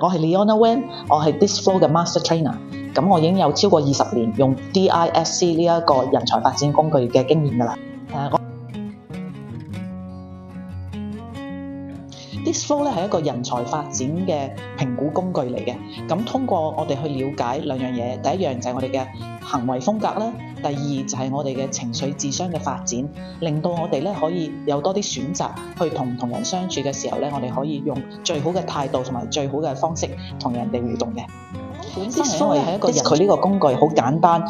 我係 Leona Wen， 我係 DISC-FLOW 嘅 Master Trainer。咁我已經有超過20年用 DISC 呢一個人才發展工具嘅經驗㗎啦。DISC-FLOW 咧係一個人才發展嘅評估工具嚟嘅。咁通過我哋去了解兩樣嘢，第一樣就係我哋嘅行為風格啦，第二就係我哋嘅情緒智商嘅發展，令到我哋咧可以有多啲選擇去同人相處嘅時候咧，我哋可以用最好嘅態度同埋最好嘅方式同人哋互動嘅。本身係因為係一個人，佢呢個工具好簡單，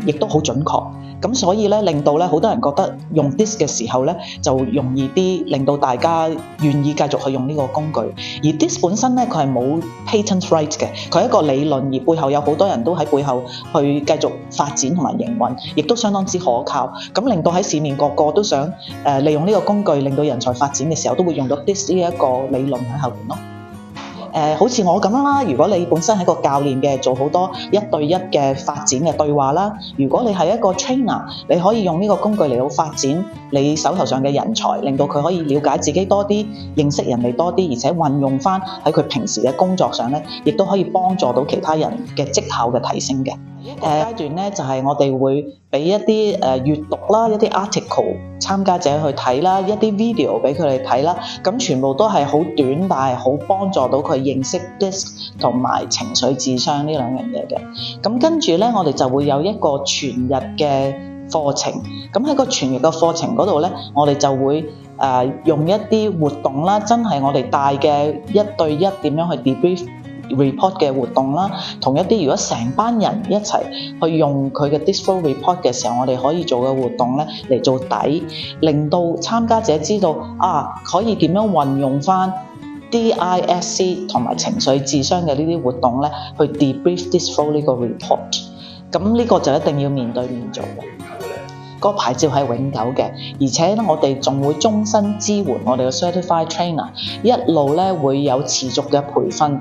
亦都好準確。咁所以咧，令到咧好多人覺得用 DISC 嘅時候咧就容易啲，令到大家願意繼續去用呢個工具。而 DISC 本身咧，佢係冇 patent right 嘅，佢係一個理論，而背後有好多人都喺背後去繼續發展同埋營運，亦都相當之可靠。咁令到喺市面個個都想利用呢個工具，令到人才發展嘅時候都會用到 DISC 呢一個理論喺後邊咯。好似我咁樣啦，如果你本身係一個教練嘅，做好多1對1嘅發展嘅對話啦；如果你係一個 trainer， 你可以用呢個工具嚟到發展你手頭上嘅人才，令到佢可以了解自己多啲，認識人哋多啲，而且運用翻喺佢平時嘅工作上咧，亦都可以幫助到其他人嘅績效嘅提升嘅。階段咧就係我哋會俾一啲閱讀啦，一啲 article 參加者去睇啦，一啲 video 俾佢哋睇啦，咁全部都係好短，但係好幫助到佢認識 DISC 同埋情緒智商呢兩樣嘢嘅。咁跟住咧，我哋就會有一個全日嘅課程。咁喺個全日嘅課程嗰度咧，我哋就會用一啲活動啦，真係我哋帶嘅1對1點樣去 debrief report 嘅活動啦，同一啲如果成班人一齊去用佢嘅 DISC-FLOW report 嘅時候，我哋可以做嘅活動咧嚟做底，令到參加者知道可以點樣運用翻 DISC 同埋情緒智商嘅呢啲活動咧，去 debrief DISC-FLOW 呢個 report。咁呢個就一定要面對面做嘅。個牌照係永久嘅，而且咧我哋仲會終身支援我哋嘅 certified trainer， 一路咧會有持續嘅培訓。